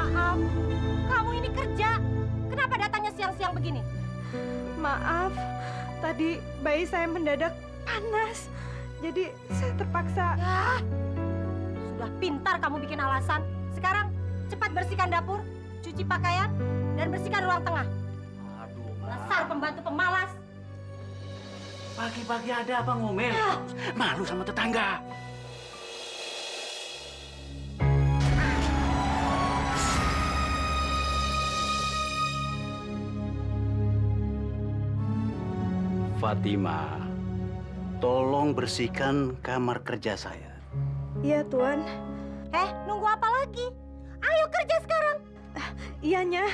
Maaf, kamu ini kerja. Kenapa datangnya siang-siang begini? Maaf, tadi bayi saya mendadak panas. Jadi saya terpaksa. Ya, sudah pintar kamu bikin alasan. Sekarang cepat bersihkan dapur, cuci pakaian, dan bersihkan ruang tengah. Aduh, Ma. Dasar pembantu pemalas. Pagi-pagi ada apa ngomel? Malu sama tetangga. Fatima, tolong bersihkan kamar kerja saya. Iya, Tuan. Nunggu apa lagi? Ayo kerja sekarang. Iyanya.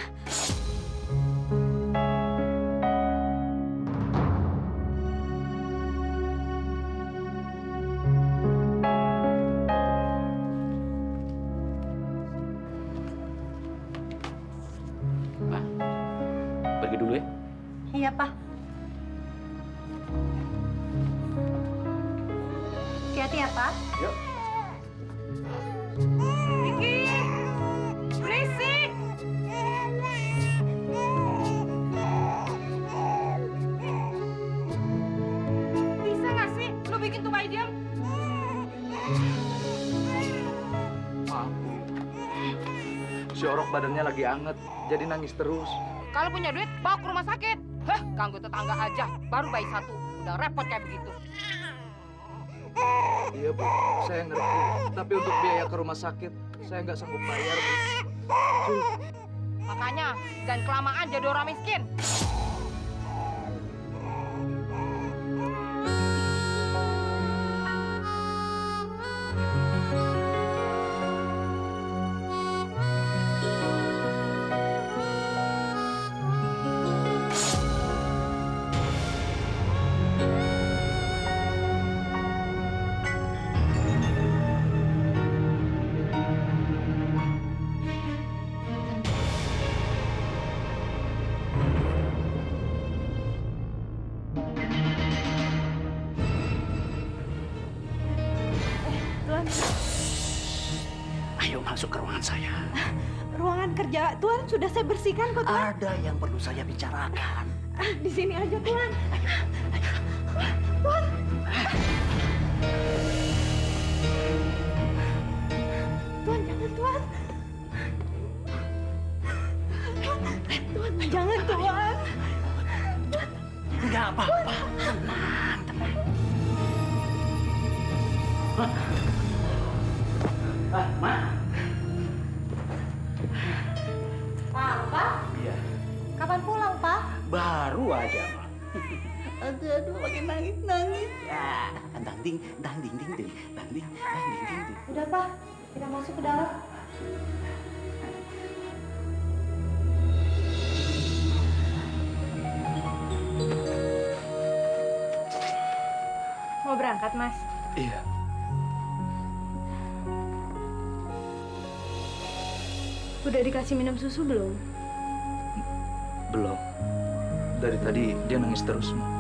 Ma, pergi dulu ya. Iya, Pak. Hati-hati ya, Pak. Yuk. Vicky! Berisik! Bisa nggak sih lu bikin tuh bayi diam? Maaf, Bu. Si Orok badannya lagi anget, jadi nangis terus. Kalau punya duit, bawa ke rumah sakit. Heh, ganggu tetangga aja. Baru bayi satu. Udah repot kayak begitu. Iya, Bu. Saya ngerti. Tapi untuk biaya ke rumah sakit, saya nggak sanggup bayar, Bu. Makanya, jangan kelamaan jadi orang miskin. Tuan, Ayo masuk ke ruangan saya. ruangan kerja Tuan sudah saya bersihkan kok, Tuan. Ada yang perlu saya bicarakan. Di sini aja, Tuan. Tuan, jangan, Tuan. Tuan, jangan, Tuan. Enggak apa-apa. Tenang, tenang. Ma. Pak? Iya. Kapan pulang, Pak? Baru aja, Ma. Aduh, makin nangis. Ya, dang ding, dang ding ding ding, dang ding, dang ding ding ding. Udah, Pak. Kita masuk ke dalam. Mau berangkat, Mas? Iya. Udah dikasih minum susu belum? Belum. Dari tadi dia nangis terus, Ma.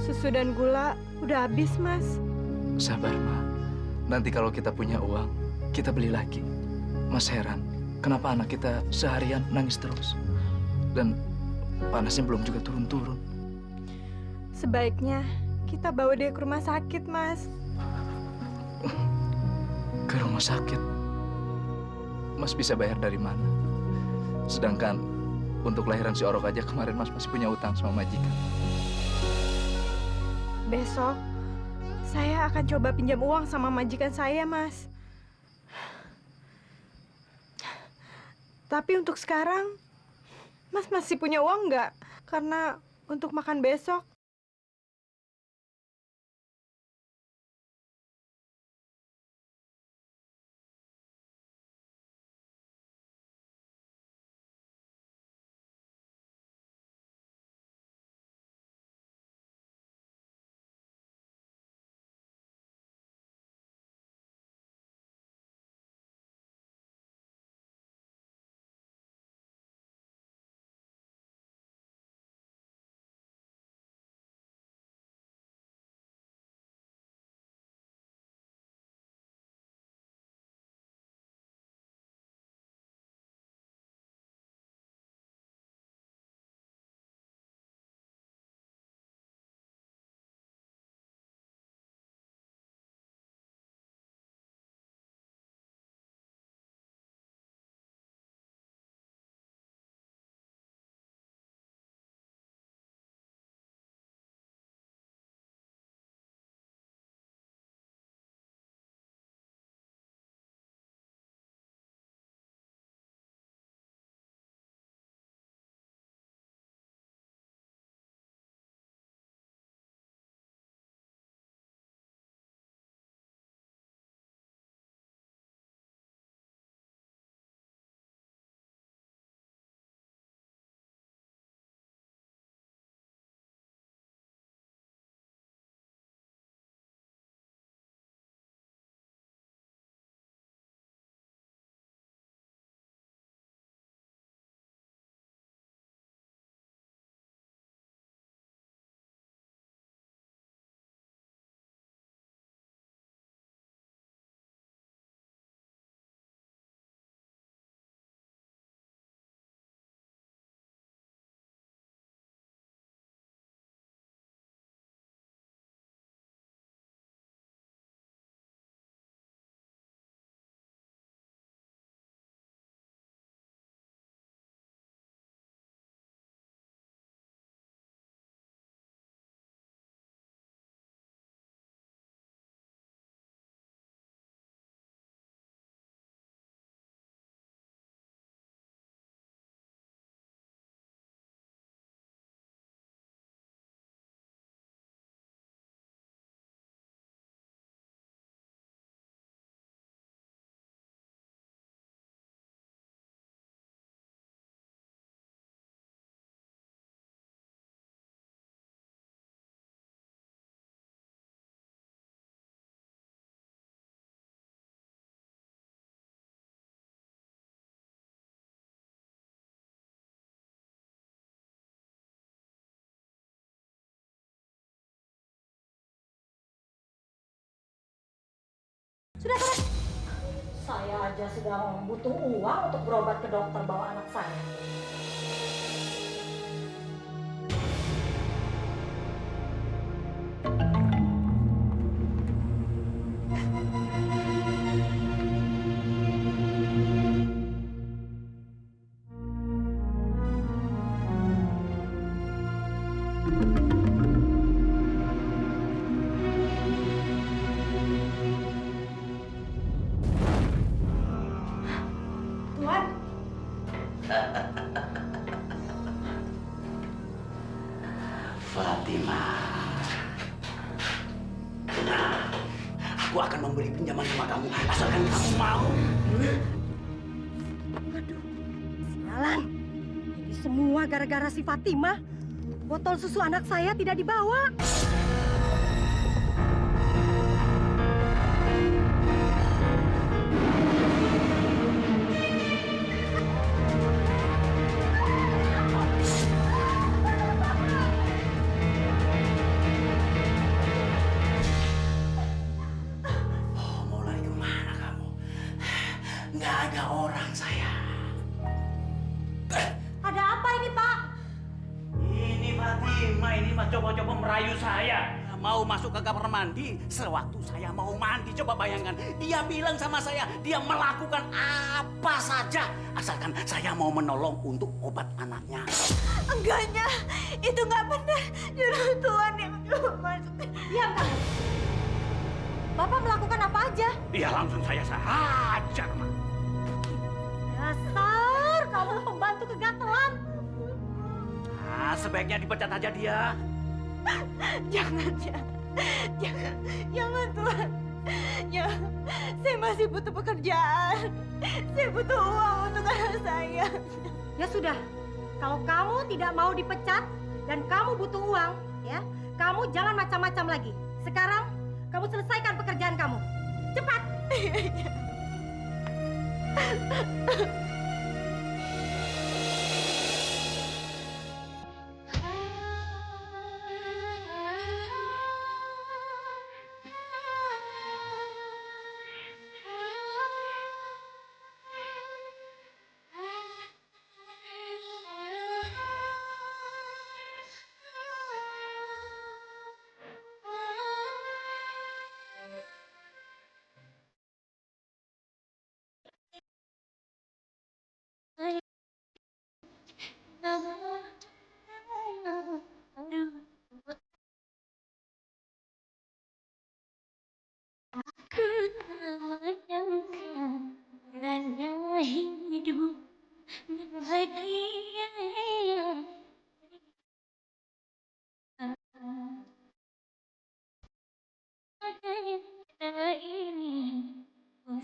Susu dan gula udah habis, Mas. Sabar, Ma. Nanti kalau kita punya uang, kita beli lagi. Mas heran, kenapa anak kita seharian nangis terus? Dan panasnya belum juga turun-turun. Sebaiknya kita bawa dia ke rumah sakit, Mas. Ke rumah sakit? Mas bisa bayar dari mana? Sedangkan untuk lahiran si Orok aja kemarin Mas masih punya utang sama majikan. Besok saya akan coba pinjam uang sama majikan saya, Mas. Tapi untuk sekarang, Mas masih punya uang nggak? Karena untuk makan besok, Saya aja sedang butuh uang untuk berobat ke dokter bawa anak saya. Tuan, Fatima. Nah, aku akan memberi pinjaman sama kamu asalkan kamu mau. Sialan. Ini semua gara-gara si Fatima. Botol susu anak saya tidak dibawa. Oh, mau lari kemana kamu? Nggak ada orang, sayang. Ada apa ini, Pak? Ini Fatima, ini mah coba-coba merayu saya. Mau masuk ke kamar mandi, sewaktu saya mau mandi, coba bayangkan. Dia bilang sama saya, dia melakukan apa saja. Asalkan saya mau menolong untuk obat anaknya. enggaknya. Itu nggak benar. Justru Tuan yang coba masuk. Diam kamu. Bapak melakukan apa aja? Dia langsung saya hajar, Ma. Dasar, kamu pembantu kegatelan. Nah, sebaiknya dipecat aja dia. Jangan, jangan Tuan. Ya, saya masih butuh pekerjaan. Saya butuh uang untuk anak saya. Ya sudah, kalau kamu tidak mau dipecat dan kamu butuh uang, ya, kamu jangan macam-macam lagi. Sekarang kamu selesaikan pekerjaan kamu. Cepat.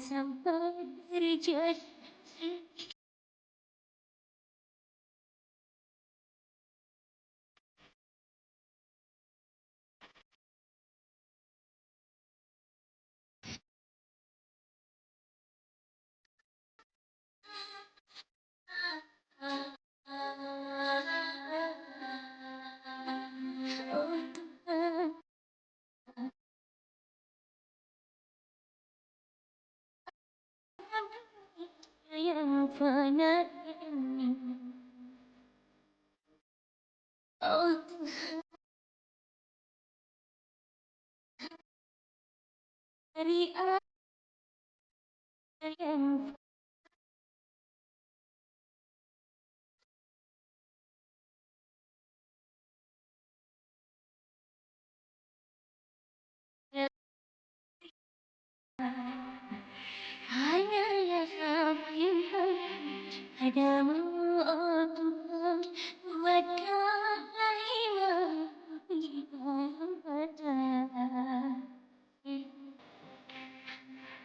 Sampai terjadi. Oh Tuhan, yang pernah ini. Oh Tuhan, dari apa yang hanya yang padamu, oh Tuhan, buat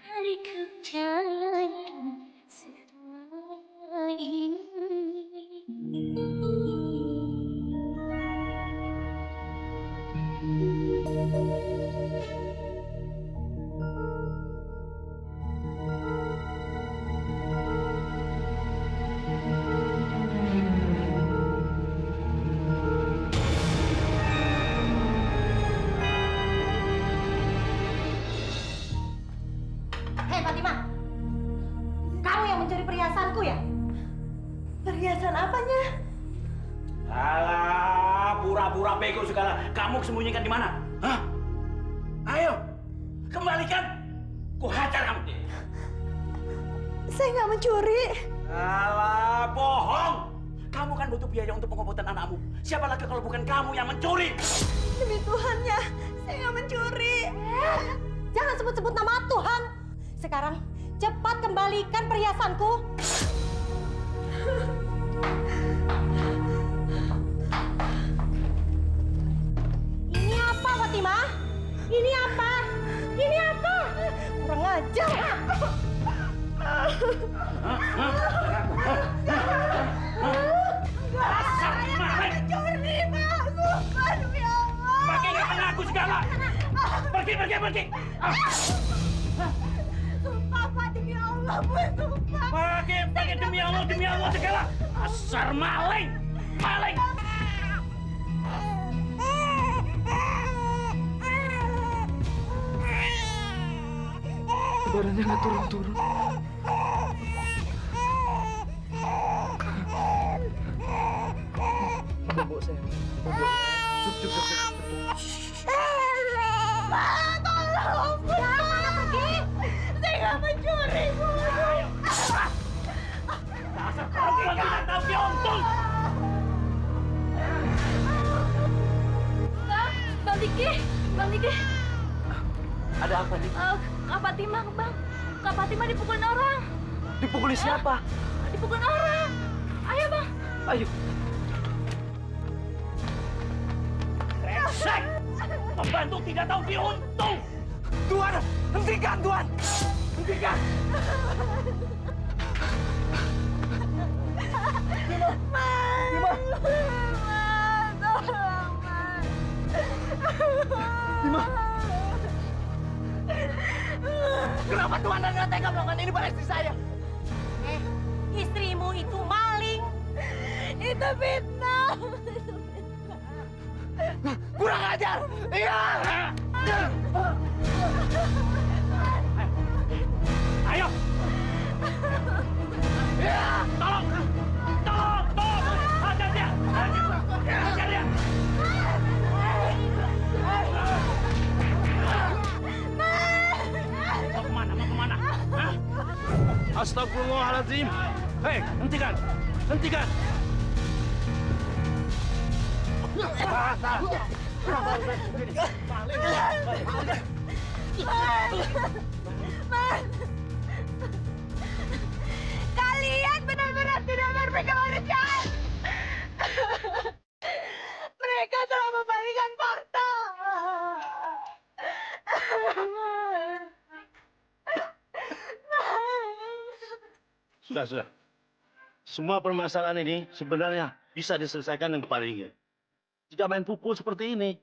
hari ku jalankan semua ini. pura-pura bego segala. Kamu sembunyikan di mana? Hah? Ayo, kembalikan. Ku hajar kamu. Saya nggak mencuri. Alah, bohong. Kamu kan butuh biaya untuk pengobatan anakmu. Siapa lagi kalau bukan kamu yang mencuri? Demi Tuhannya, saya nggak mencuri. Jangan sebut-sebut nama Tuhan. Sekarang cepat kembalikan perhiasanku. Ini apa, Fatimah? Ini apa? Ini apa? Kurang ajar. Saya Mencuri, Pak. Sumpah demi Allah. pakai ingatan aku segala. Pergi. Sumpah, Pak, demi Allah, Bu. Sumpah. Pakai demi Allah segala. Asar maling. Badannya nggak turun-turun. Bobo saya. Bobo. Cuk. Pak, tolong, Bu. Pergi. Saya nggak mencuri, Bu. Dasar perempuan tidak tahu diuntung. Bang Diki. Ada apa nih? Kak Fatimah, Bang. Kak Fatimah dipukulin orang. Dipukuli siapa? Dipukulin orang. Ayo, Bang. Ayo. Brengsek. Pembantu tidak tahu diuntung. Tuan, hentikan Tuan. Hentikan. Bima. Tolong, Mas. Bima. Kenapa Tuan dan nggak tega melakukan ini pada istri saya? Istrimu itu maling. Itu fitnah. Kurang ajar. Iya. Ayo. Iya. Tolong. Hajar dia. Hajar dia. Mau kemana? Hah? Astagfirullahaladzim. Hei, hentikan. Kalian benar-benar tidak berpikir manusiaan. Mereka telah membalikan fakta. Sudah. Semua permasalahan ini sebenarnya bisa diselesaikan dengan kepala dingin. Tidak main pukul seperti ini.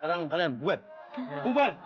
Sekarang kalian buat. Bubar.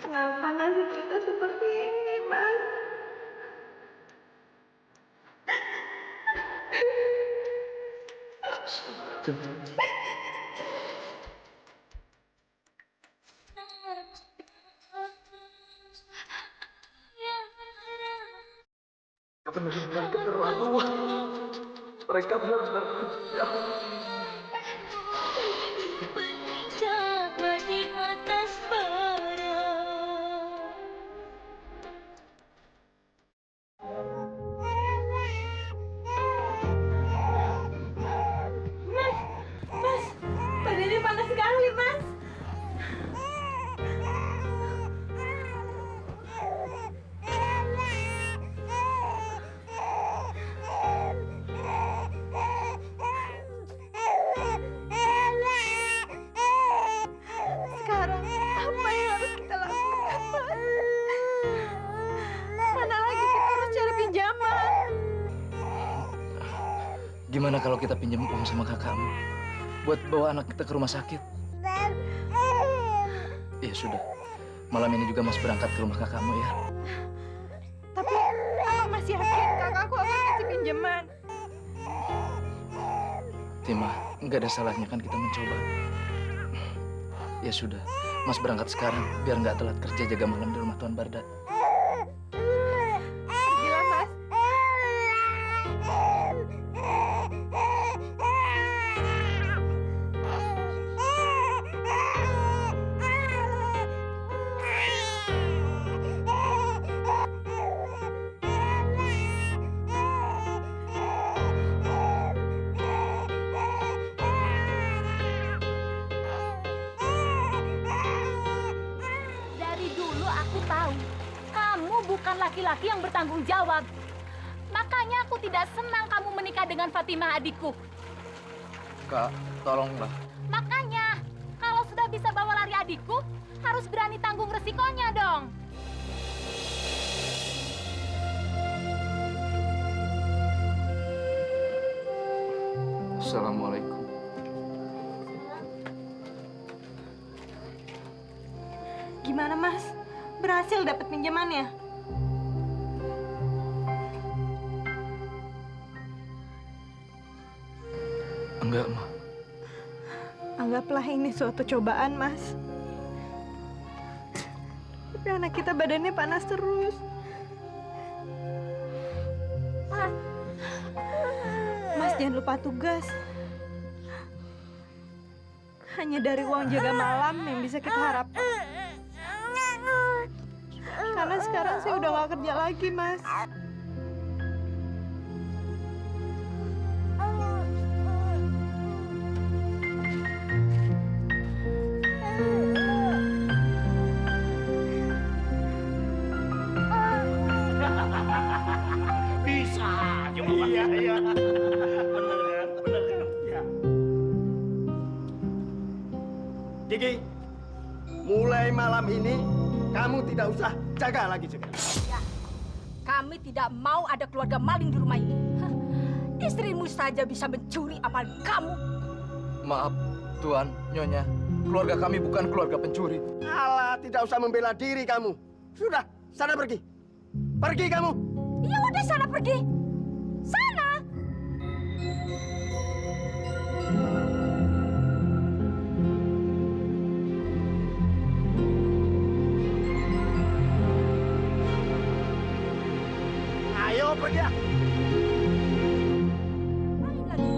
Kenapa nasib kita seperti ini, Mas? Benar-benar keterlaluan. Mereka benar-benar Menjaga di atas bara. Gimana kalau kita pinjam uang sama kakakmu buat bawa anak kita ke rumah sakit? Ya sudah, malam ini juga Mas berangkat ke rumah kakakmu ya. Tapi aku masih yakin kakakku akan kasih pinjaman. Tima, nggak ada salahnya kan kita mencoba. Ya sudah, Mas berangkat sekarang biar nggak telat kerja jaga malam di rumah Tuan Barda. Pergilah, Mas. Dari dulu aku tahu kamu bukan laki-laki yang bertanggung jawab. Makanya aku tidak senang kamu menikah dengan Fatimah adikku. Kak, tolonglah. Makanya kalau sudah bisa bawa lari adikku, harus berani tanggung resikonya dong. Assalamualaikum. Gimana, Mas? Berhasil dapat pinjamannya? Enggak, Ma. Anggaplah ini suatu cobaan, Mas. Tapi anak kita badannya panas terus. Mas jangan lupa tugas. Hanya dari uang jaga malam yang bisa kita harapkan. Karena sekarang saya udah gak kerja lagi, Mas. Bisa aja Bapak. Iya, iya. Bener kan? Bener kan? Ya. Gigi, mulai malam ini kamu tidak usah jaga lagi juga. Kami tidak mau ada keluarga maling di rumah ini. Hah, istrimu saja bisa mencuri, apalagi kamu. Maaf, Tuan, Nyonya. Keluarga kami bukan keluarga pencuri. Alah, tidak usah membela diri kamu. Sudah, sana pergi. Pergi kamu. Ya udah sana pergi. Sana. Ayo pergi ya. Main lagi.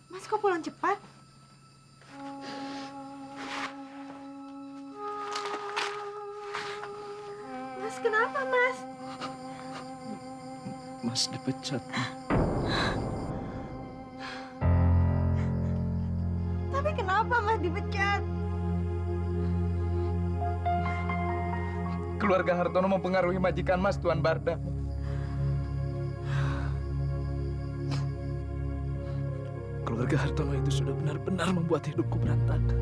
Mas kok pulang cepat? Mas kenapa, Mas? Mas dipecat, Ma. Tapi kenapa Mas dipecat? Keluarga Hartono mempengaruhi majikan Mas, Tuan Barda. Keluarga Hartono itu sudah benar-benar membuat hidupku berantakan.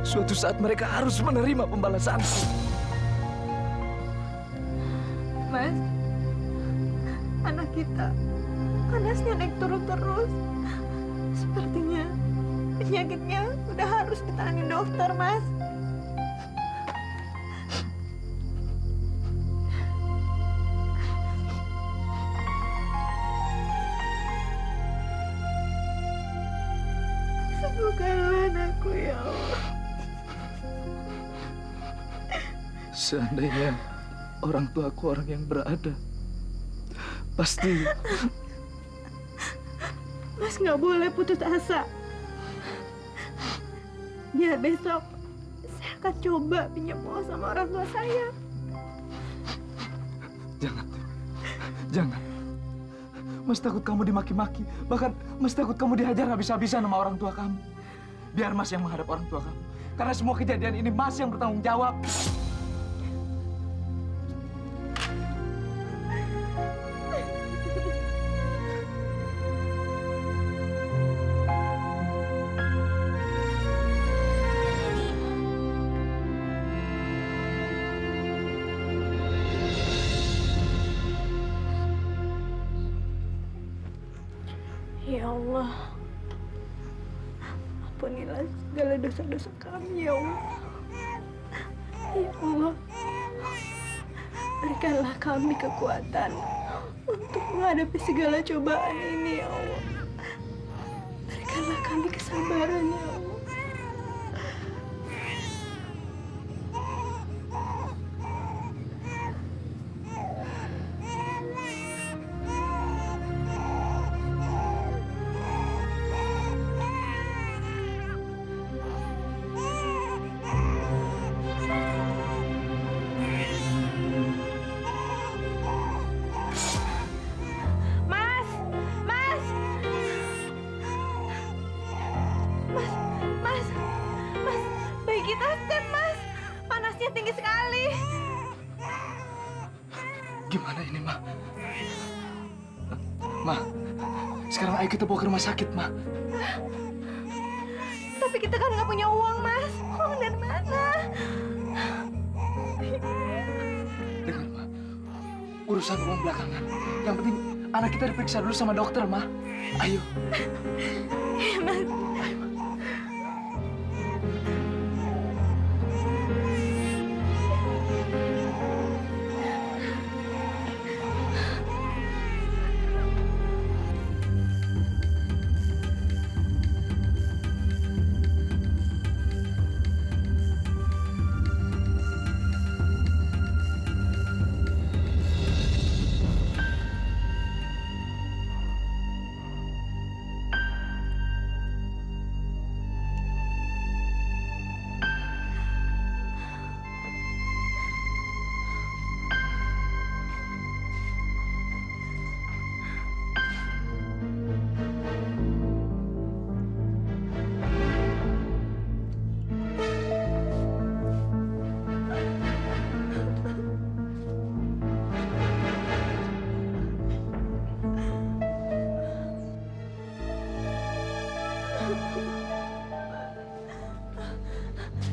Suatu saat mereka harus menerima pembalasanku. Mas, anak kita panasnya naik turun terus. Sepertinya penyakitnya udah harus ditangani dokter, Mas. Sembuhkanlah anakku ya Allah. Seandainya orang tuaku orang yang berada, pasti Mas nggak boleh putus asa. Biar besok saya akan coba pinjam uang sama orang tua saya. jangan, jangan. Mas takut kamu dimaki-maki, bahkan Mas takut kamu dihajar habis-habisan sama orang tua kamu. Biar Mas yang menghadap orang tua kamu. Karena semua kejadian ini Mas yang bertanggung jawab. Ya Allah, ampunilah segala dosa-dosa kami ya Allah. Ya Allah, berikanlah kami kekuatan untuk menghadapi segala cobaan ini ya Allah. Berikanlah kami kesabaran ya Allah. Mas, Mas, Mas, bayi kita stem, Mas. Panasnya tinggi sekali. Gimana ini, Ma? Ma, sekarang ayo kita bawa ke rumah sakit, Ma. Tapi kita kan nggak punya uang, Mas. Uang dari mana? Dengar, Ma. Urusan uang belakangan. Yang penting anak kita diperiksa dulu sama dokter, Ma. Ayo. Mas. Ayo, Ma.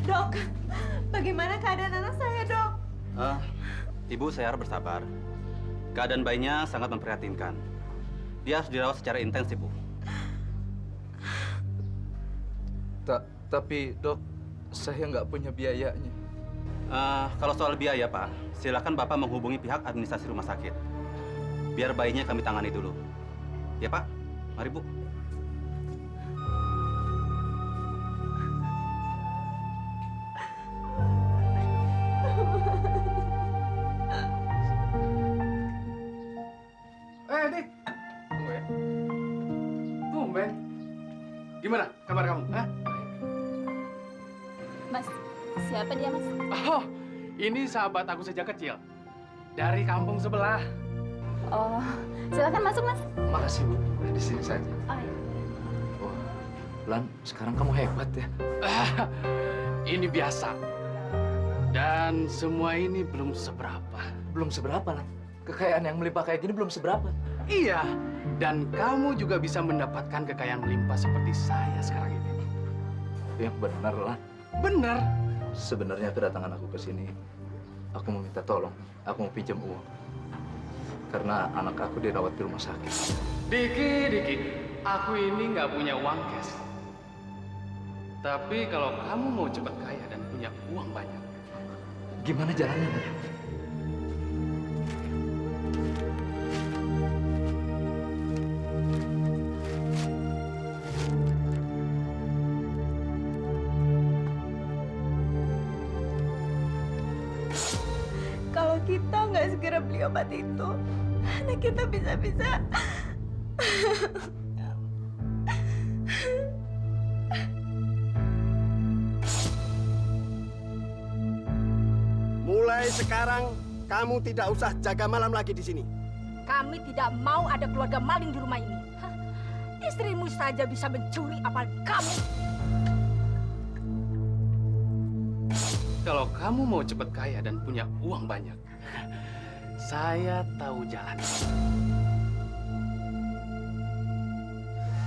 Dok, bagaimana keadaan anak saya, Dok? Ibu, saya harap bersabar. Keadaan bayinya sangat memprihatinkan. Dia harus dirawat secara intensif, Bu. Tapi, Dok, saya nggak punya biayanya. Kalau soal biaya, Pak, silakan Bapak menghubungi pihak administrasi rumah sakit. Biar bayinya kami tangani dulu. Ya, Pak? Mari, Bu. Dik. Tumben. Tumben. Gimana kabar kamu? Hah? Mas, siapa dia, Mas? Oh, ini sahabat aku sejak kecil. Dari kampung sebelah. Oh, silakan masuk, Mas. Makasih, Bu. Di sini saja. Oh, ya. Wah, Lan, sekarang kamu hebat ya. Ini biasa. Dan semua ini belum seberapa. Belum seberapa, Lan. Kekayaan yang melimpah kayak gini belum seberapa. Iya, dan kamu juga bisa mendapatkan kekayaan melimpah seperti saya sekarang ini. Yang benar, Lan. Benar. Sebenarnya kedatangan aku ke sini, aku mau minta tolong. Aku mau pinjam uang. Karena anak aku dirawat di rumah sakit. Diki, aku ini nggak punya uang cash. Tapi kalau kamu mau cepat kaya dan punya uang banyak, Gimana jalannya, Lan? Kalau kita nggak segera beli obat itu, anak kita bisa-bisa Mulai sekarang kamu tidak usah jaga malam lagi di sini. Kami tidak mau ada keluarga maling di rumah ini. Hah? Istrimu saja bisa mencuri, apalagi kamu. Kalau kamu mau cepat kaya dan punya uang banyak, saya tahu jalan.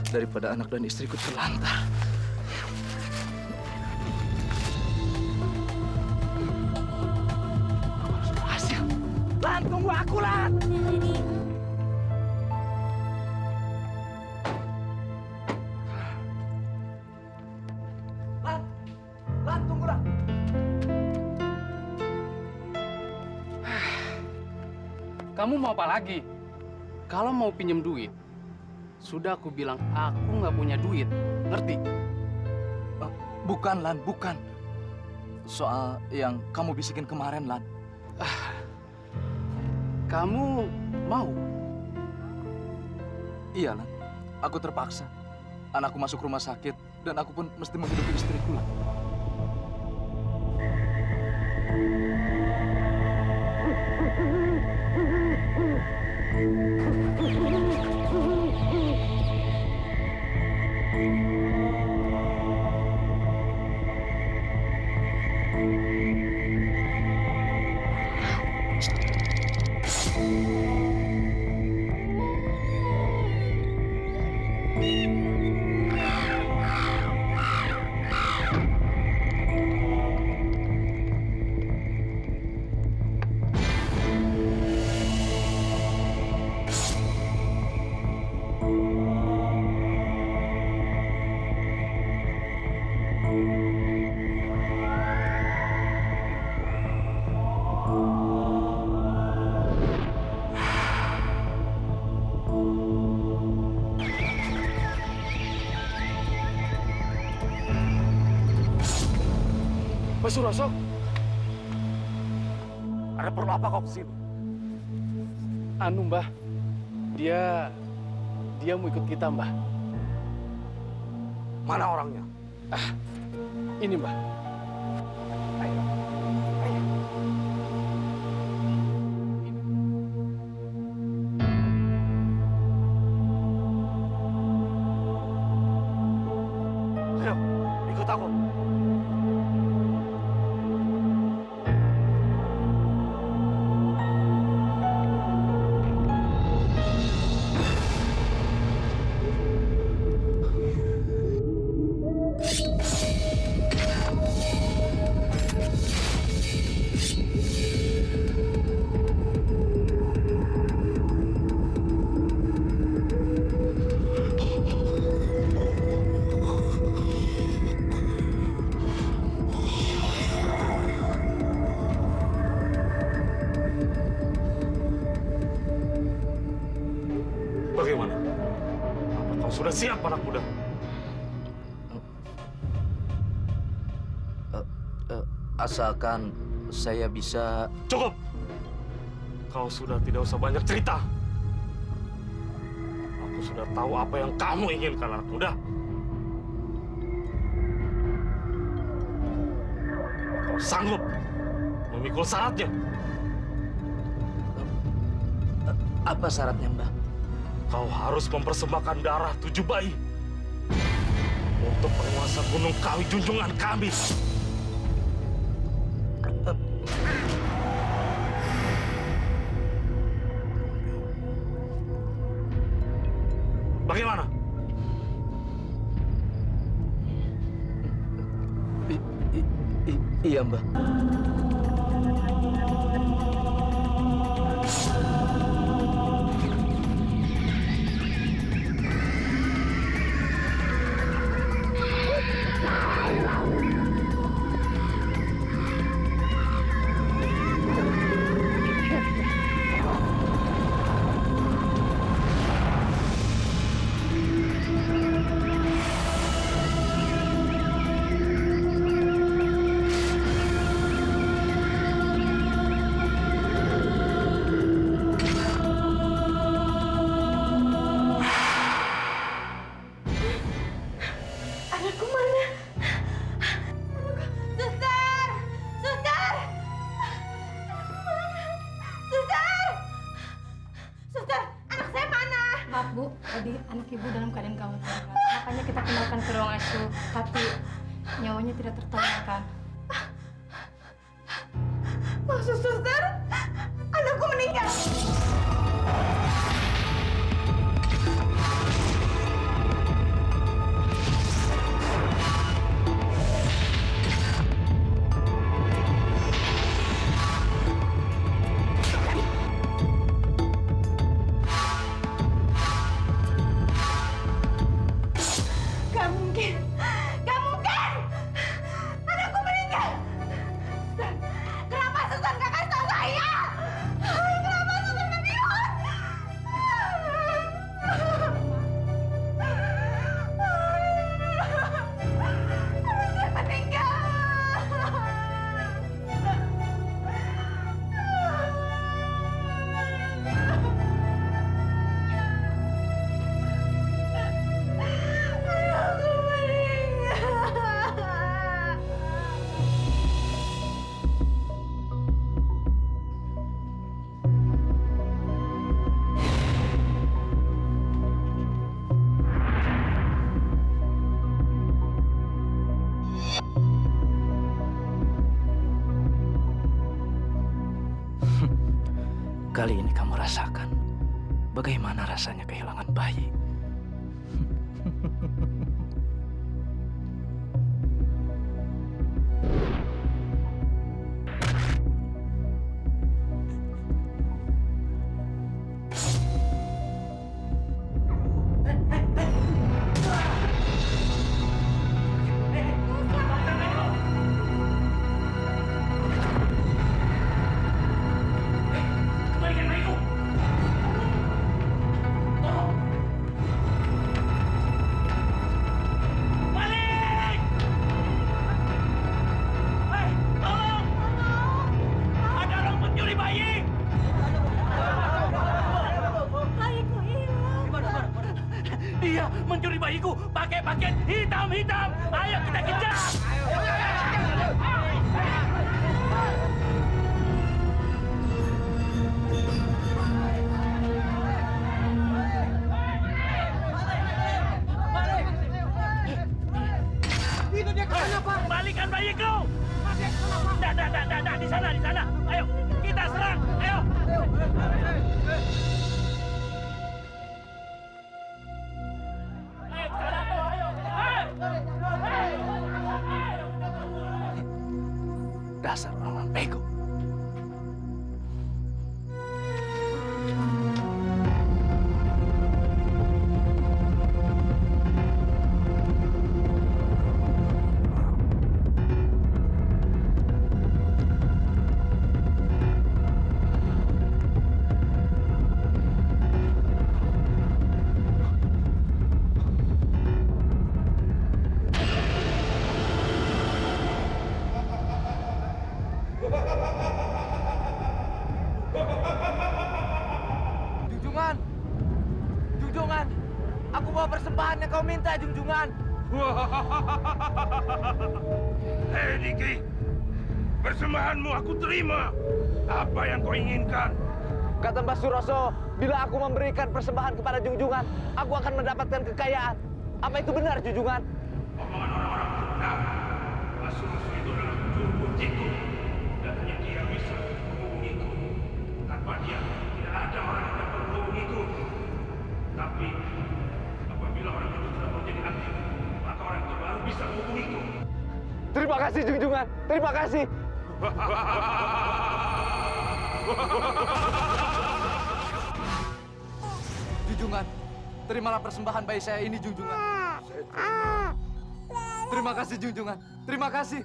Daripada anak dan istriku terlantar. Aku harus berhasil. Lan, tunggu aku, Lan! Lan, tunggu, Lan! Kamu mau apa lagi? Kalau mau pinjem duit, sudah aku bilang aku nggak punya duit. Ngerti? Bukan, Lan, bukan. Soal yang kamu bisikin kemarin, Lan. Kamu mau? Iya, Lan. Aku terpaksa. Anakku masuk rumah sakit, dan aku pun mesti menghidupi istriku, Lan. Mas Suroso, ada perlu apa kau kesini? Anu, Mbah. Dia mau ikut kita, Mbah. Mana orangnya? Ini, Mbah. Ayo. Ayo, ikut aku. Bagaimana? Apa kau sudah siap, anak muda? Asalkan saya bisa... Cukup! Kau sudah tidak usah banyak cerita. Aku sudah tahu apa yang kamu inginkan, anak muda. Kau sanggup memikul syaratnya? Apa syaratnya, Mbah? Kau harus mempersembahkan darah 7 bayi untuk penguasa Gunung Kawi junjungan kami. Bagaimana? Iya, Mbah. Bu, tadi anak ibu dalam keadaan gawat darurat. Makanya kita pindahkan ke ruang ICU, tapi nyawanya tidak tertolongkan. Kali ini kamu rasakan bagaimana rasanya kehilangan bayi. Kembalikan bayiku. Tolong. Balik! Hei, tolong! Ada orang mencuri bayi! Bayiku hilang. Dia mencuri bayiku pakai pakaian hitam-hitam. Ayo kita kejar! Itu dia ke sana, Pak. Kembalikan bayiku! Di sana. Ayo, kita serang. Ayo. Dasar orang bego. Junjungan, aku bawa persembahan yang kau minta, Junjungan. Hei Diki, persembahanmu aku terima. Apa yang kau inginkan? Kata Mbak Suroso, bila aku memberikan persembahan kepada Junjungan, aku akan mendapatkan kekayaan. Apa itu benar, Junjungan? Omongan orang-orang benar. Mas Suroso itu adalah juru kunciku, dan hanya dia bisa menghubungiku. Tanpa dia, tidak ada orang yang dapat menghubungiku. Tapi apabila orang itu sudah menjadi aktif, maka orang itu baru bisa menghubungiku. Terima kasih, Junjungan. Terima kasih. Junjungan, terimalah persembahan bayi saya ini, Junjungan. Terima kasih, Junjungan. Terima kasih.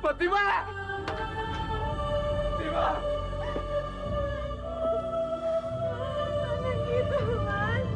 Fatima! Fatima! Mana gitu, Mas?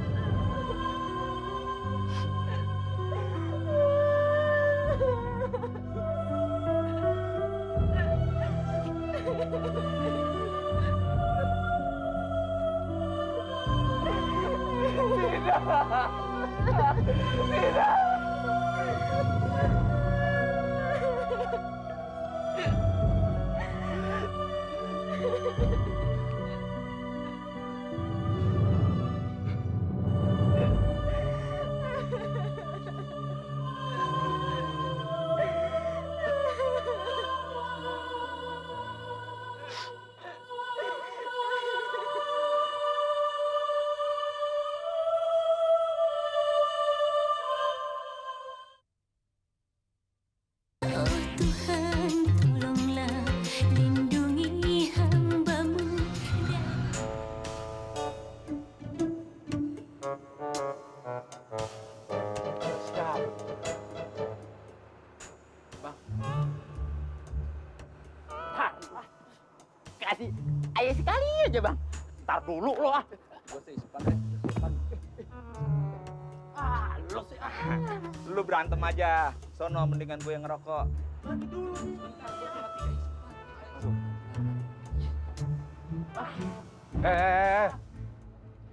aja, Bang. Ntar dulu lo ah. Gua sih sepan. Lo sih ah. Lu berantem aja. Sono mendingan gue yang ngerokok. Lagi dulu. Bentar, gua cuma 3 ispan.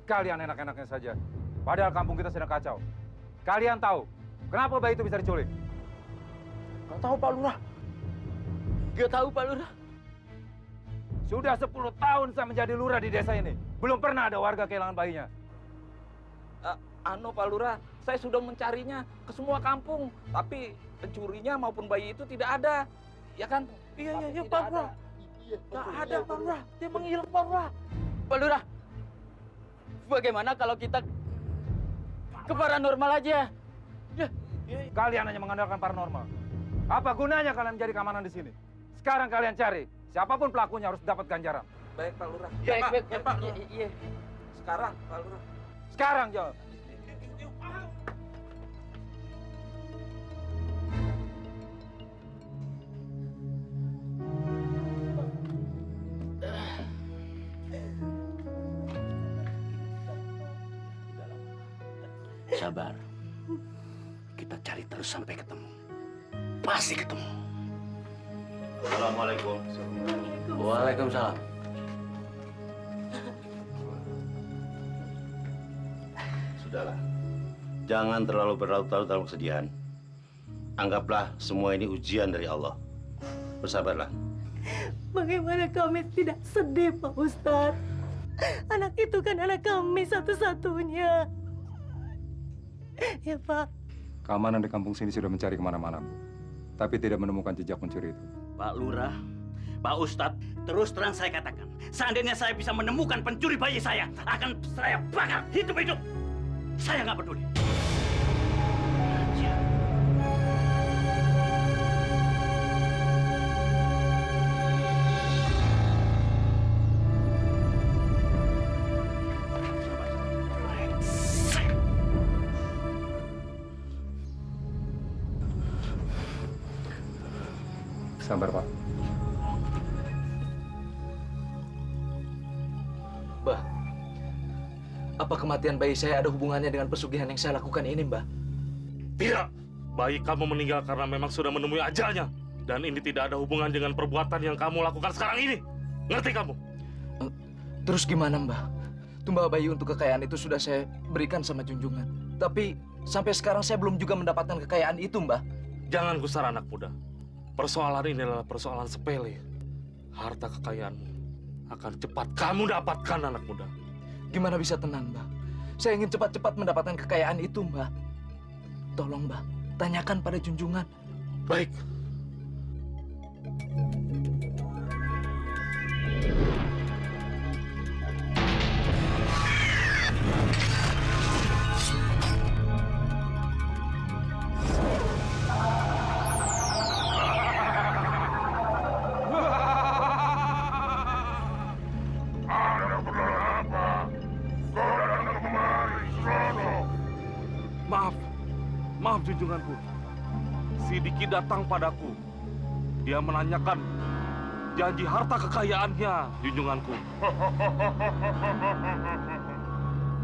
Kalian enak-enaknya saja. Padahal kampung kita sedang kacau. Kalian tahu kenapa bayi itu bisa diculik? Gak tahu, Pak Lurah. Gak tahu, Pak Lurah. Sudah 10 tahun saya menjadi lurah di desa ini. Belum pernah ada warga kehilangan bayinya. Pak Lurah, saya sudah mencarinya ke semua kampung. Tapi pencurinya maupun bayi itu tidak ada. Ya kan? Iya, Pak Lurah. Gak ada, Pak Lurah. Dia menghilang, Pak Lurah. Pak Lurah, bagaimana kalau kita ke paranormal aja? Kalian hanya mengandalkan paranormal. Apa gunanya kalian menjadi keamanan di sini? Sekarang kalian cari. Siapapun pelakunya harus dapat ganjaran. Baik, Pak Lurah. Baik, Pak. Iya. Sekarang, Pak Lurah. Sekarang jawab. Sabar. Kita cari terus sampai ketemu. Pasti ketemu. Assalamualaikum. Waalaikumsalam. Sudahlah. Jangan terlalu berlarut-larut dalam kesedihan. Anggaplah semua ini ujian dari Allah. Bersabarlah. Bagaimana kami tidak sedih, Pak Ustadz? Anak itu kan anak kami satu-satunya. Ya, Pak. Keamanan di kampung sini sudah mencari kemana-mana, Bu. Tapi tidak menemukan jejak pencuri itu. Pak Lurah, Pak Ustadz, terus terang saya katakan, seandainya saya bisa menemukan pencuri bayi saya, akan saya bakar hidup-hidup. Saya nggak peduli. Sabar, Pak. Mbah, apa kematian bayi saya ada hubungannya dengan pesugihan yang saya lakukan ini, Mbah? Tidak. Bayi kamu meninggal karena memang sudah menemui ajalnya. Dan ini tidak ada hubungan dengan perbuatan yang kamu lakukan sekarang ini. Ngerti kamu? Terus gimana, Mbah? Tumbal bayi untuk kekayaan itu sudah saya berikan sama junjungan. Tapi sampai sekarang saya belum juga mendapatkan kekayaan itu, Mbah. Jangan gusar anak muda. Persoalan ini adalah persoalan sepele. Harta kekayaanmu akan cepat kamu dapatkan, anak muda. Gimana bisa tenang, Mbah? Saya ingin cepat-cepat mendapatkan kekayaan itu, Mbah. Tolong, Mbah, tanyakan pada junjungan. Baik. Maaf junjunganku. Si Diki datang padaku. Dia menanyakan janji harta kekayaannya, junjunganku.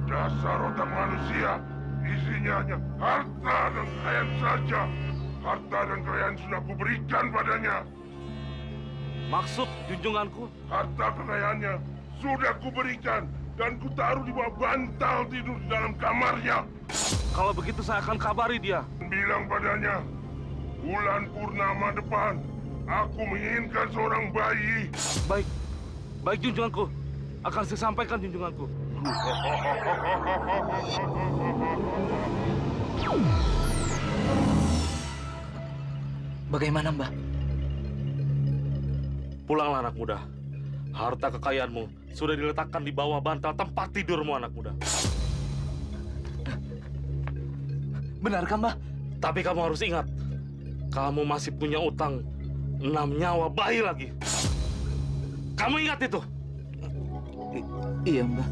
Dasar otak manusia, isinya hanya harta dan kekayaan saja. Harta dan kekayaan sudah kuberikan padanya. Maksud junjunganku? Harta kekayaannya sudah kuberikan dan kutaruh di bawah bantal tidur di dalam kamarnya. Kalau begitu saya akan kabari dia. Bilang padanya, bulan purnama depan, aku menginginkan seorang bayi. Baik, baik junjunganku. Akan saya sampaikan junjunganku. Bagaimana, Mbah? Pulanglah anak muda. Harta kekayaanmu sudah diletakkan di bawah bantal tempat tidurmu, anak muda. Benarkah, Mbah? Tapi kamu harus ingat, kamu masih punya utang 6 nyawa bayi lagi. Kamu ingat itu? Iya, Mbah.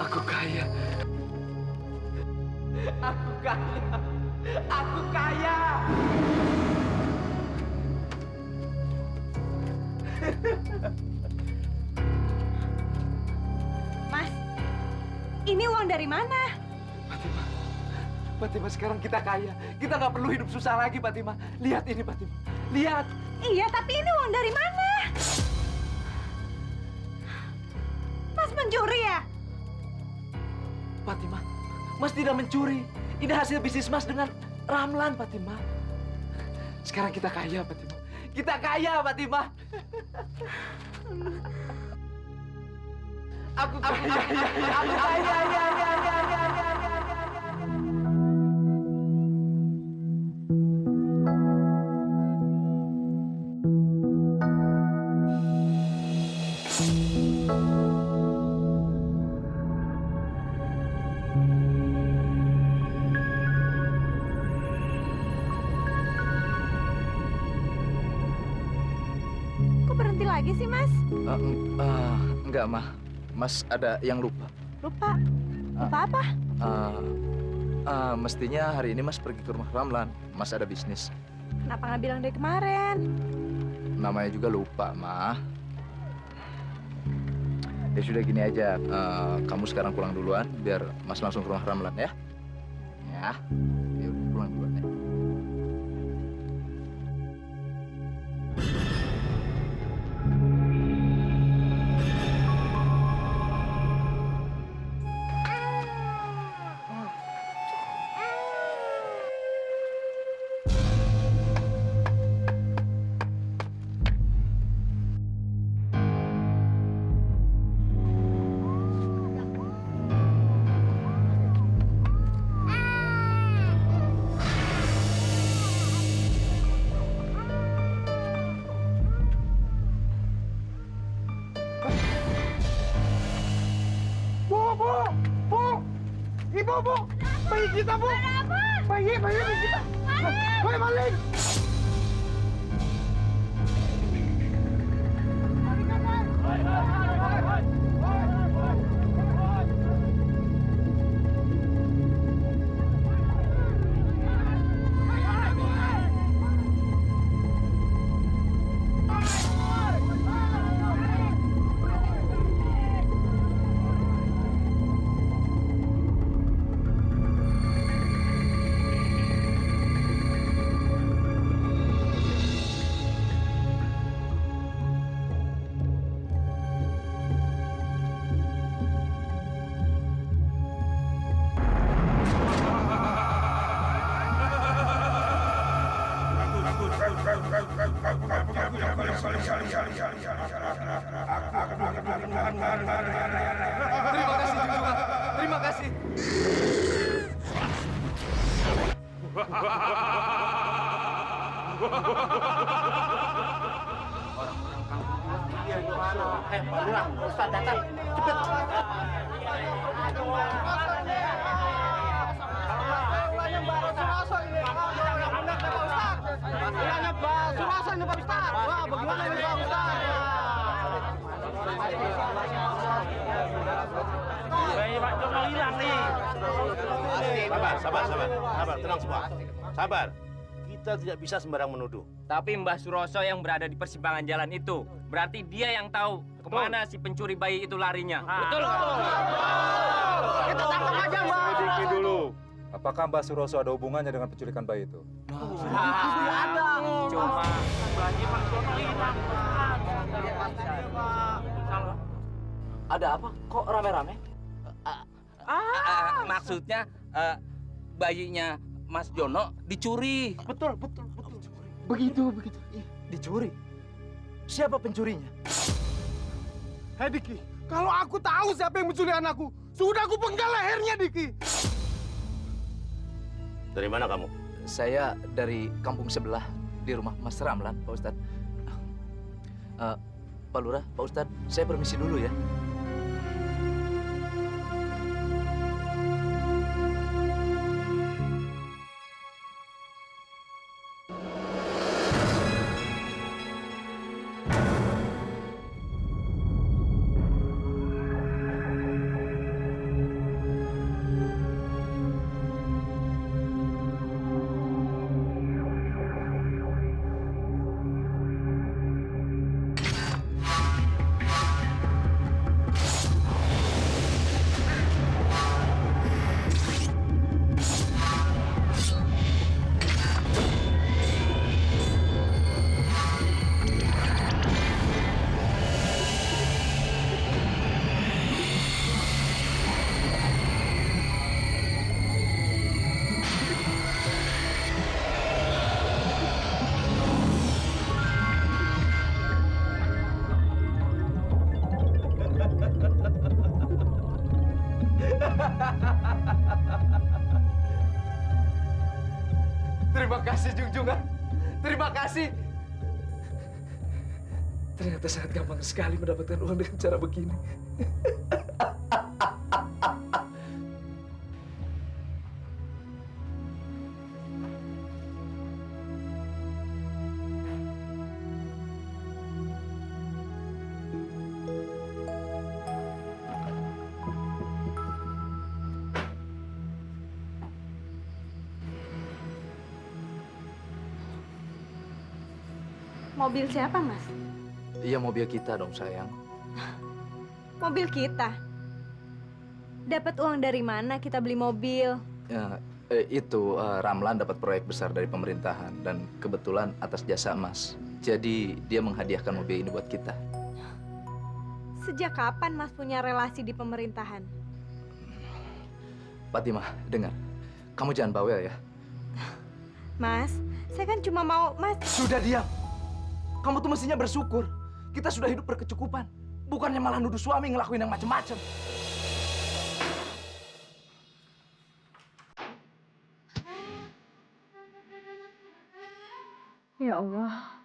Aku kaya. Aku kaya. Aku kaya. Mas, ini uang dari mana? Fatima, sekarang kita kaya. Kita nggak perlu hidup susah lagi, Fatima. Lihat ini, Fatima. Lihat. Iya, tapi ini uang dari mana? Mas mencuri ya? Fatima, Mas tidak mencuri. Ini hasil bisnis Mas dengan Ramlan, Fatima. Sekarang kita kaya, Fatima. Kita kaya, Fatima. Aku kaya. Aku kaya. Kok berhenti lagi sih, Mas? Enggak, Mah. Mas ada yang lupa. Lupa? Lupa apa? Mestinya hari ini Mas pergi ke rumah Ramlan. Mas ada bisnis. Kenapa nggak bilang dari kemarin? Namanya juga lupa, Mah. Ya sudah gini aja. Kamu sekarang pulang duluan, biar Mas langsung ke rumah Ramlan ya. Ya. Ya udah pulang duluan ya. Ibu, Bu! Bayi kita, Bu! Bayi kita! Bayi maling! Terima kasih juga. Terima kasih. Lurah, Ustaz datang. Cepet. Wah, bagaimana ini Pak Ustaz? Bayi Pak Jono hilang nih. Sabar, tenang semua. Sabar. Kita tidak bisa sembarang menuduh. Tapi Mbah Suroso yang berada di persimpangan jalan itu, berarti dia yang tahu kemana si pencuri bayi itu larinya. Betul nggak? Kita tangkap aja, Mbak. Selidiki dulu. Apakah Mbah Suroso ada hubungannya dengan penculikan bayi itu? Ada. Cuma Bayi Pak Jono hilang. Ada apa? Kok rame-rame? maksudnya bayinya Mas Jono dicuri. Betul. Begitu. Dicuri? Siapa pencurinya? Hei Diki, kalau aku tahu siapa yang menculik anakku, sudah aku penggal lehernya, Diki. Dari mana kamu? Saya dari kampung sebelah, di rumah Mas Ramlan, Pak Ustadz. Pak Lurah, Pak Ustadz, saya permisi dulu ya. Terima kasih, Junjungan. Terima kasih. Ternyata sangat gampang sekali mendapatkan uang dengan cara begini. Mobil siapa, Mas? Iya, mobil kita dong, sayang. Mobil kita. Dapat uang dari mana kita beli mobil? Ya, Ramlan dapat proyek besar dari pemerintahan dan kebetulan atas jasa Mas. Jadi dia menghadiahkan mobil ini buat kita. Sejak kapan Mas punya relasi di pemerintahan? Fatimah, dengar. Kamu jangan bawel ya. Mas, saya kan cuma mau Mas... Sudah diam. Kamu tuh mestinya bersyukur. Kita sudah hidup berkecukupan. Bukannya malah nuduh suami ngelakuin yang macem-macem. Ya Allah,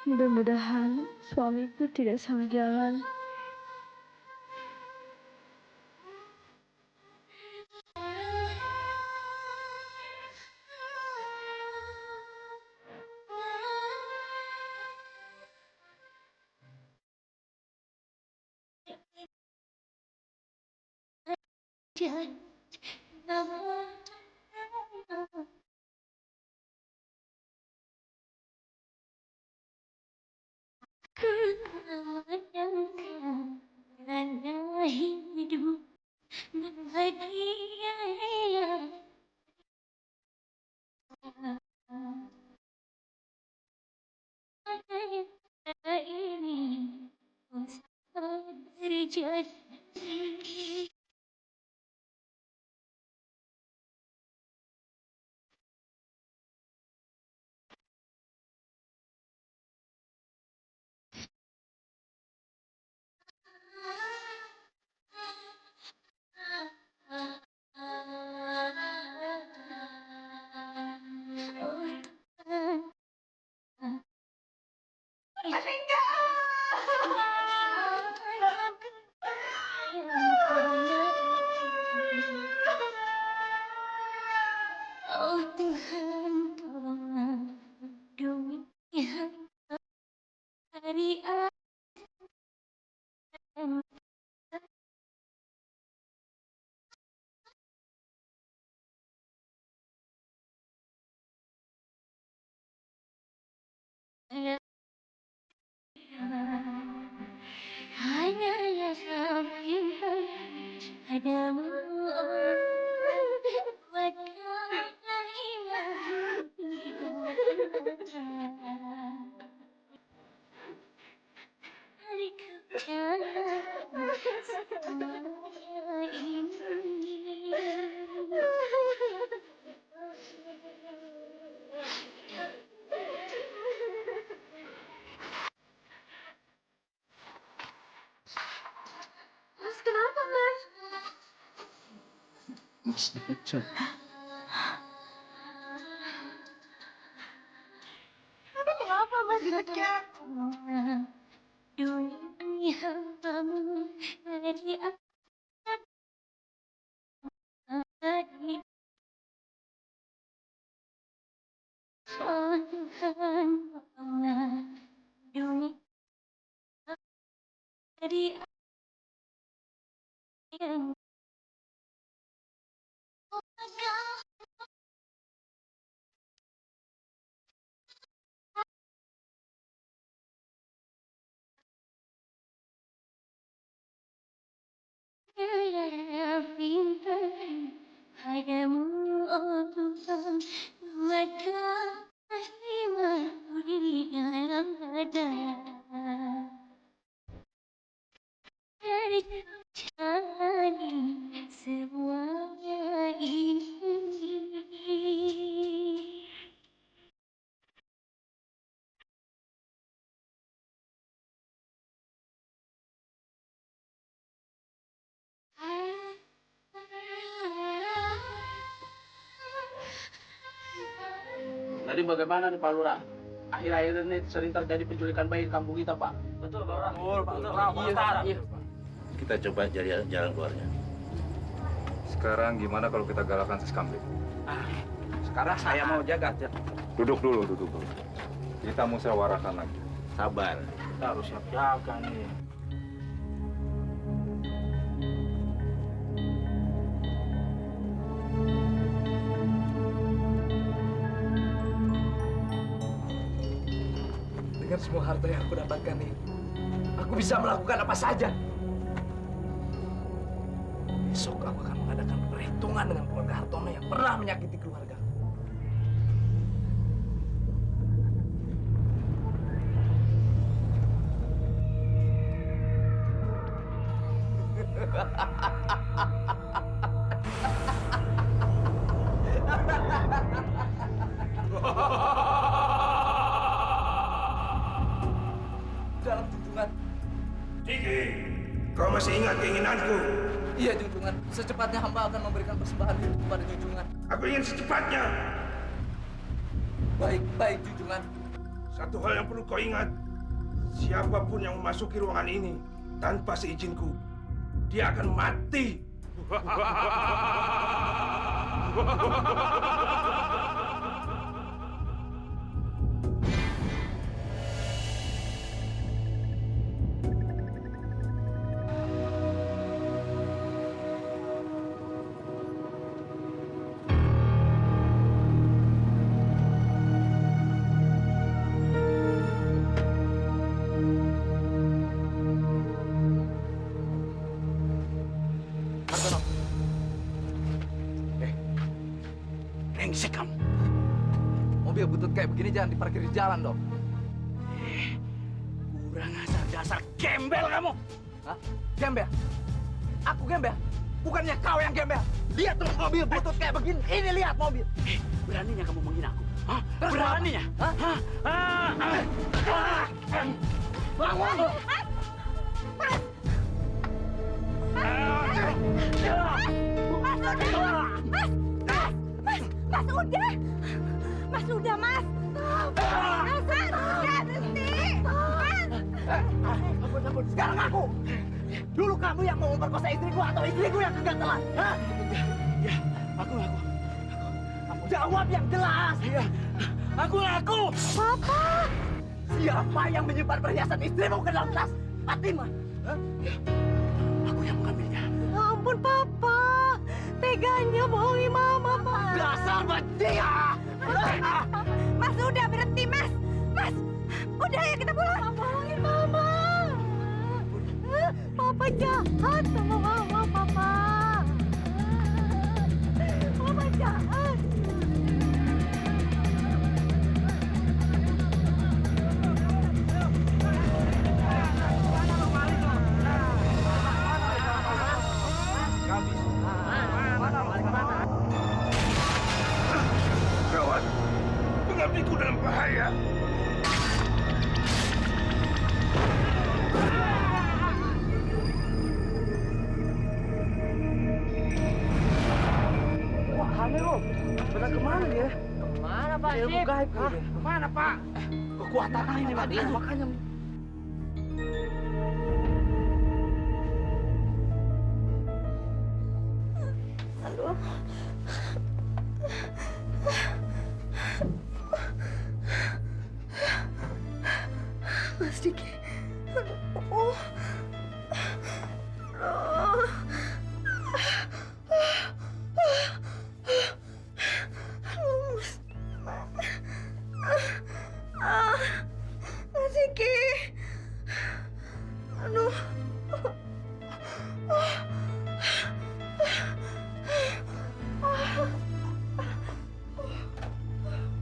mudah-mudahan suamiku tidak salah jalan. Mas, kenapa, Mas? Mas, dekat. Kenapa, Mas, dekat? Jadi bagaimana nih Pak Lurah? Akhir-akhir ini sering terjadi penculikan bayi di kampung kita, Pak. Betul, Pak Lurah. Betul, Iya. Kita coba cari jalan keluarnya. Sekarang gimana kalau kita galakan Siskambling? Sekarang saya mau jaga. Duduk dulu. Kita musyawarahkan lagi. Sabar. Kita harus siap jaga nih. Dengan semua harta yang aku dapatkan ini, aku bisa melakukan apa saja. Besok aku akan mengadakan perhitungan dengan keluarga Hartono yang pernah menyakiti keluarga. Dalam junjungan. Diki, kau masih ingat keinginanku? Iya, junjungan. Secepatnya hamba akan memberikan persembahan hidup kepada junjungan. Aku ingin secepatnya. Baik, junjungan. Satu hal yang perlu kau ingat, siapapun yang memasuki ruangan ini tanpa seizinku, dia akan mati. Hartono. Brengsek kamu. Mobil butut kayak begini jangan diparkir di jalan dong. Kurang ajar, dasar gembel kamu. Hah? Gembel? Aku gembel? Bukannya kau yang gembel. Lihat tuh mobil butut kayak begini. Ini lihat mobil. Beraninya kamu menghina aku? Hah? Beraninya? Hah? Bangun! Mas udah. Mas udah, Mas. Mas udah berhenti. Ampun. Sekarang aku. Dulu kamu yang mau memperkosa istriku atau istriku yang kegatelan? Hah? Ya, aku. Jawab yang jelas. Iya, aku. Papa. Siapa yang menyimpan perhiasan istrimu ke dalam tas Fatima? Hah? Aku yang mengambilnya. Ampun, Papa. Teganya bohongi Mama, Pak. Dasar becia! Mas udah berhenti, Mas. Mas, udah ya kita pulang. Bohongin Mama. Papa jahat sama Mama, Papa. Papa jahat. Gawat, pengabdiku dalam bahaya. Wah, aneh loh. Pada kemana dia? Kemana Pak Ilmu Sip? gaib Hah? dia. Kemana Pak? Kekuatan ini makanya. Aduh. Mas Diki. Aduh. Mas Diki. Aduh.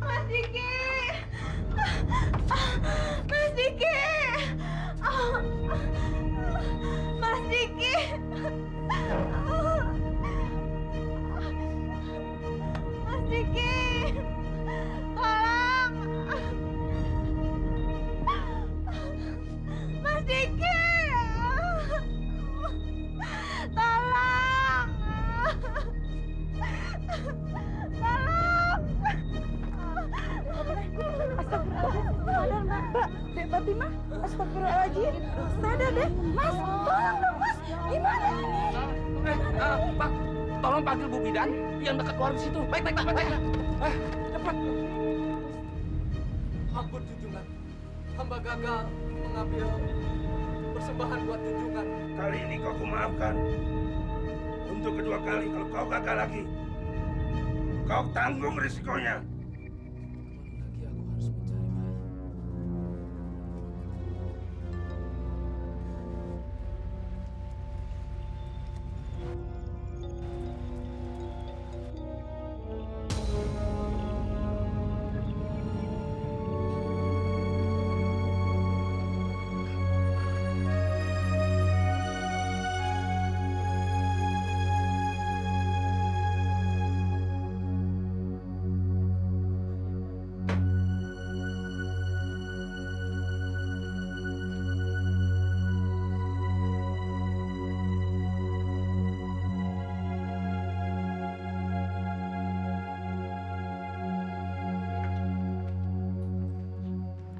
Mas Diki. Mas Diki. Fatimah. Astagfirullahaladzim. Sadar deh. Mas, tolong dong, Mas. Gimana ini? Pak, tolong panggil Bu Bidan yang dekat warung situ. Baik, Pak. Cepat. Ampun junjungan, hamba gagal mengambil persembahan buat junjungan. Kali ini kau kumaafkan. Untuk kedua kali kalau kau gagal lagi, kau tanggung risikonya.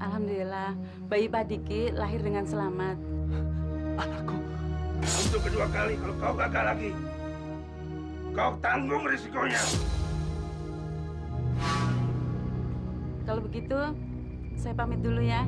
Alhamdulillah, bayi Pak Diki lahir dengan selamat. Anakku. Untuk kedua kali kalau kau gagal lagi, kau tanggung risikonya. Kalau begitu, saya pamit dulu ya.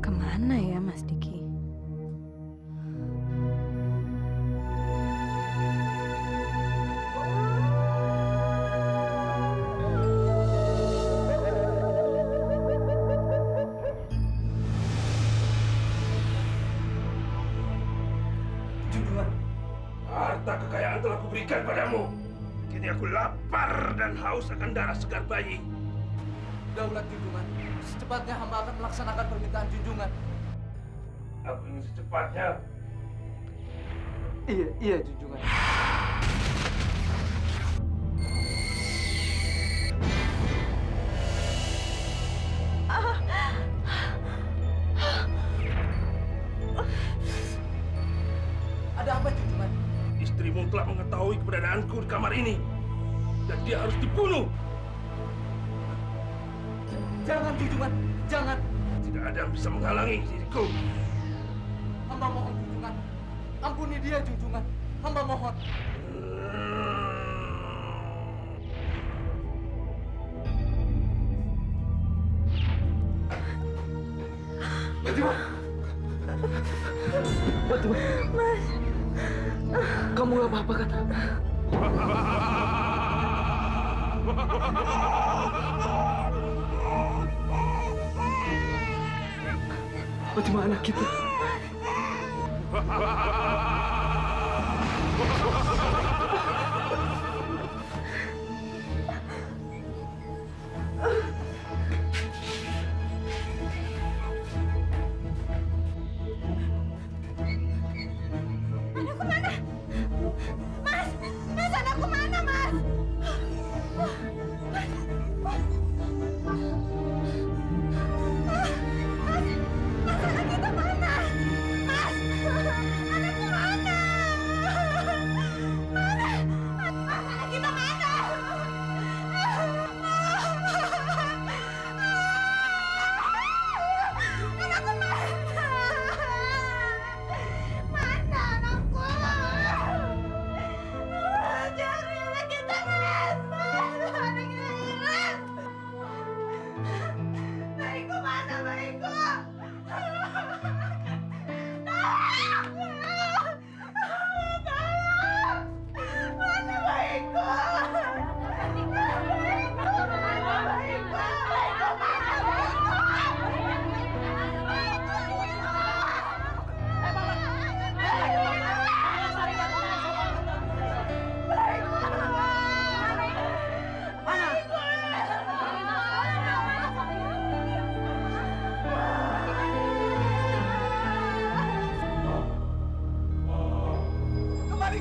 Kemana ya Mas Diki? Junjungan, harta kekayaan telah kuberikan padamu. Kini aku lapar dan haus akan darah segar bayi. Daulat junjungan, secepatnya hamba akan melaksanakan permintaan junjungan. Aku ingin secepatnya. Iya junjungan. Ada apa junjungan? Istrimu telah mengetahui keberadaanku di kamar ini. Dan dia harus dibunuh. Jangan junjungan, jangan. Tidak ada yang bisa menghalangi diriku. Hamba mohon junjungan, ampuni dia junjungan. Hamba mohon. Fatimah. Mas, kamu gak apa-apa kan? Fatimah anak kita. Anakku mana? Mas! Mas, anakku mana, Mas? Mas, anak kita mana? Mas! Anakku mana?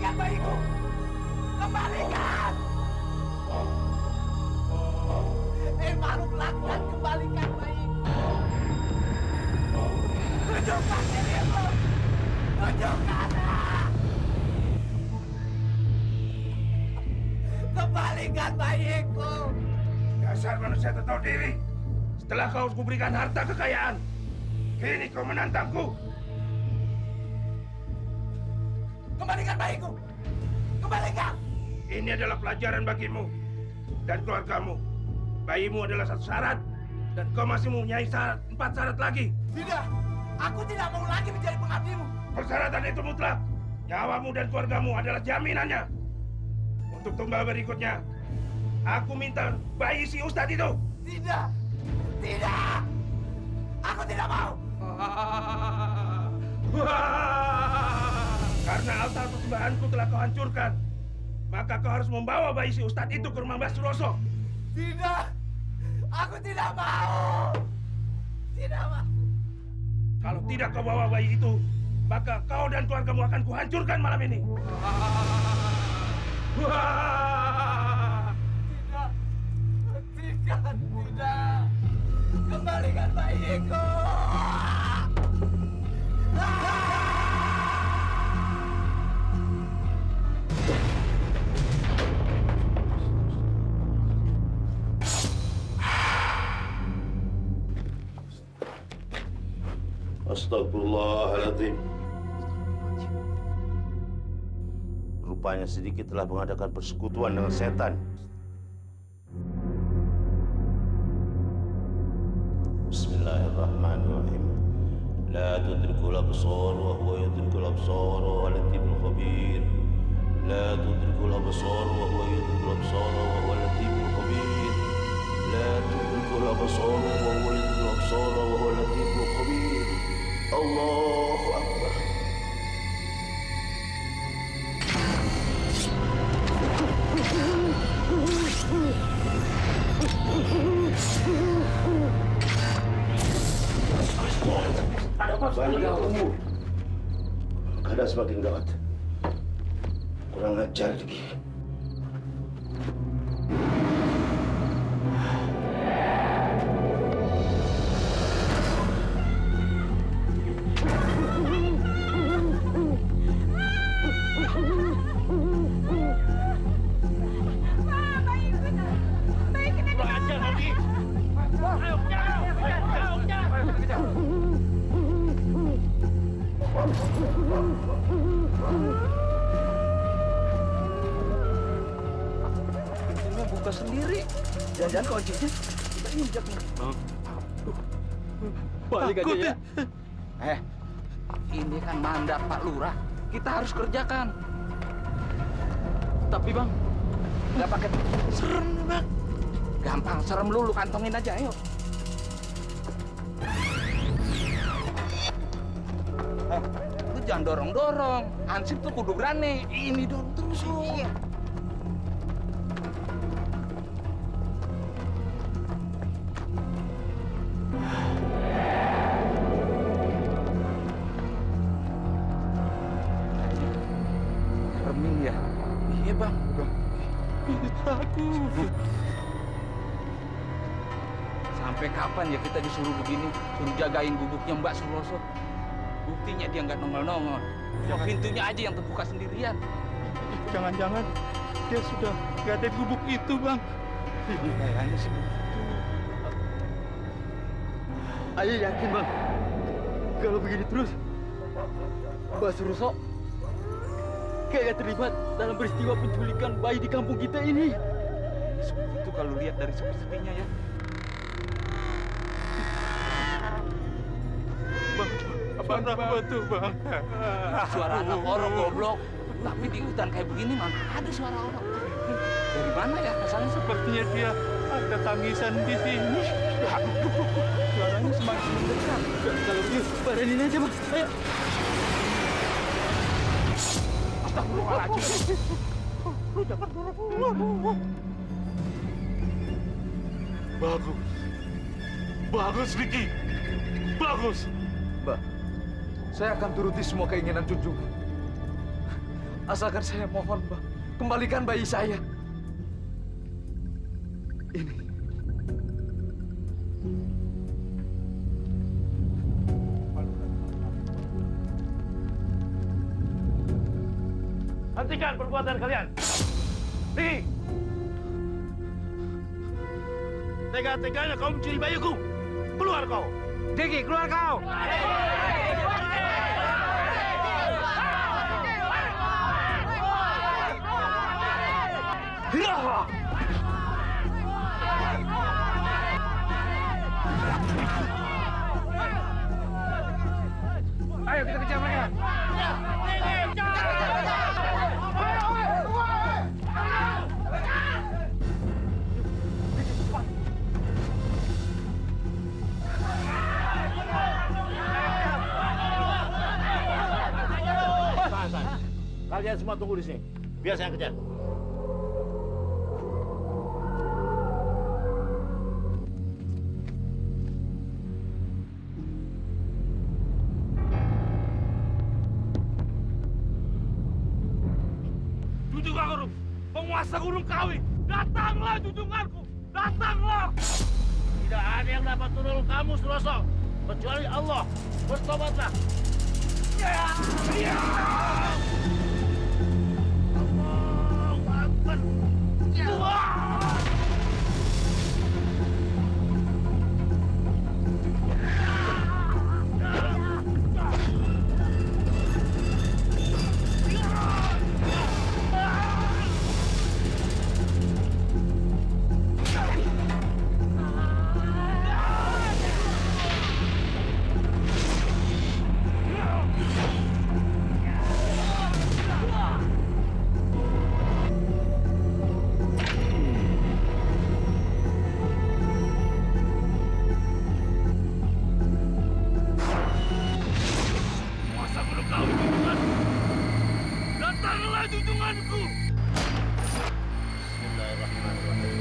Kembalikan bayiku! Kembalikan! Makhluk laknat, kembalikan bayiku! Tunjukkan dirimu! Tunjukkan! Kembalikan bayiku! Dasar manusia tak tahu diri. Setelah kau kuberikan harta kekayaan, kini kau menantangku. Kembalikan bayiku! Kembalikan! Ini adalah pelajaran bagimu dan keluargamu. Bayimu adalah satu syarat, dan kau masih mempunyai 4 syarat lagi. Tidak! Aku tidak mau lagi menjadi pengabdimu! Persyaratan itu mutlak. Nyawamu dan keluargamu adalah jaminannya. Untuk tumbal berikutnya, aku minta bayi si Ustadz itu. Tidak! Tidak! Aku tidak mau! Karena altar persembahanku telah kau hancurkan, maka kau harus membawa bayi si Ustadz itu ke rumah Mbak Suroso. Tidak! Aku tidak mau! Tidak mau! Kalau tidak kau bawa bayi itu, maka kau dan keluargamu akan kuhancurkan malam ini. Tidak! Tidak! Kembalikan bayiku! Astagfirullahaladzim. Rupanya sedikit telah mengadakan persekutuan dengan setan. Bismillahirrahmanirrahim. La tudrikul absar wa huwa yudrikul absar wa huwa latiful khabir. La tudrikul absar wa huwa yudrikul absar wa huwa latiful khabir. La tudrikul absar wa huwa yudrikul absar wa huwa latiful khabir. Allahu Akbar. Banyak kamu. Keadaan semakin gawat. Kurang ajar lagi. Pintunya buka sendiri. Jangan-jangan kuncinya kita injak nih. Balik aja ya. Ini kan mandat Pak Lurah. Kita harus kerjakan. Tapi Bang, nggak pakai serem Bang. Gampang, serem lu kantongin aja, ayo. Lu jangan dorong-dorong. Hansip tuh kudu berani. Ini dorong terus lu. Remin ya? Iya Bang. Takut. Sampai kapan ya kita disuruh begini? Suruh jagain gubuknya Mbak Suroso. Buktinya dia nggak nongol-nongol. Pintunya aja yang terbuka sendirian. Jangan-jangan dia sudah nggak ada di gubuk itu, Bang. Kayaknya sih begitu. Ayo yakin, Bang. Kalau begini terus, Mbak Suroso kayak terlibat dalam peristiwa penculikan bayi di kampung kita ini. Seperti itu kalau lihat dari sepi-sepinya ya. Bang, apa tuh, Bang? Suara anak orang goblok. Tapi di hutan kayak begini mana ada suara orang. Dari mana ya? Asalnya Sepertinya dia ada tangisan di sini. Suaranya semakin mendekat. Kalau begitu, badanin aja, Bang. Ayo. Astagfirullahaladzim. Lu jangan dorong. Bagus. Bagus, Vicky. Bagus. Mbak, saya akan turuti semua keinginan junjungan. Asalkan saya mohon, Bang, kembalikan bayi saya. Ini. Hentikan perbuatan kalian. Pergi. Tega-teganya kau mencuri bayiku. Keluar kau. Diki, keluar kau. Ayo kita kejar mereka. Kalian semua tunggu di sini. Biar saya kejar. Junjungan penguasa Gunung Kawi, datanglah junjunganku, datanglah. Tidak ada yang dapat menolong kamu, Suroso, kecuali Allah. Bertobatlah. Allahu Akbar. Penguasa Gunung Kawi, junjunganku, datanglah junjunganku. Bismillahirrahmanirrahim.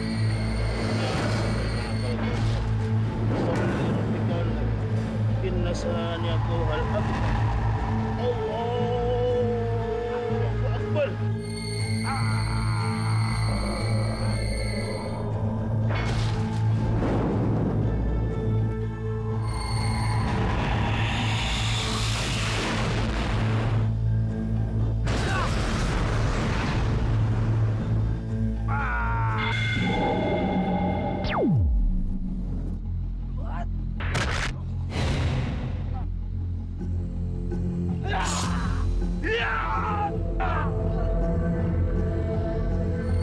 Inna saniyaka hal abtar. Allahu Akbar.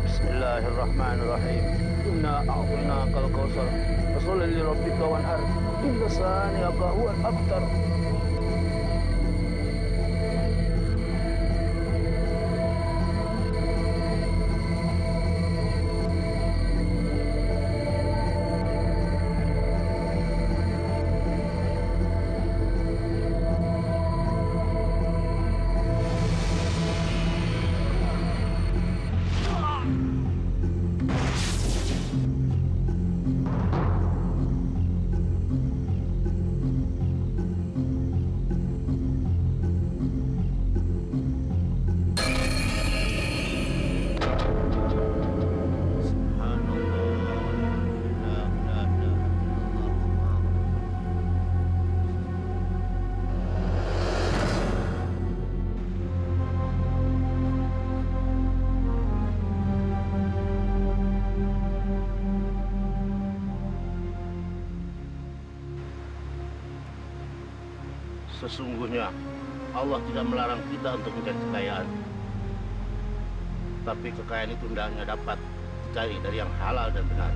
Bismillahirrahmanirrahim. Inna a'tainakal kautsar. Fasholli li rabbika wanhar. Inna saniyaka huwal abtar. Sesungguhnya Allah tidak melarang kita untuk mencari kekayaan. Tapi kekayaan itu hendaknya dapat dicari dari yang halal dan benar.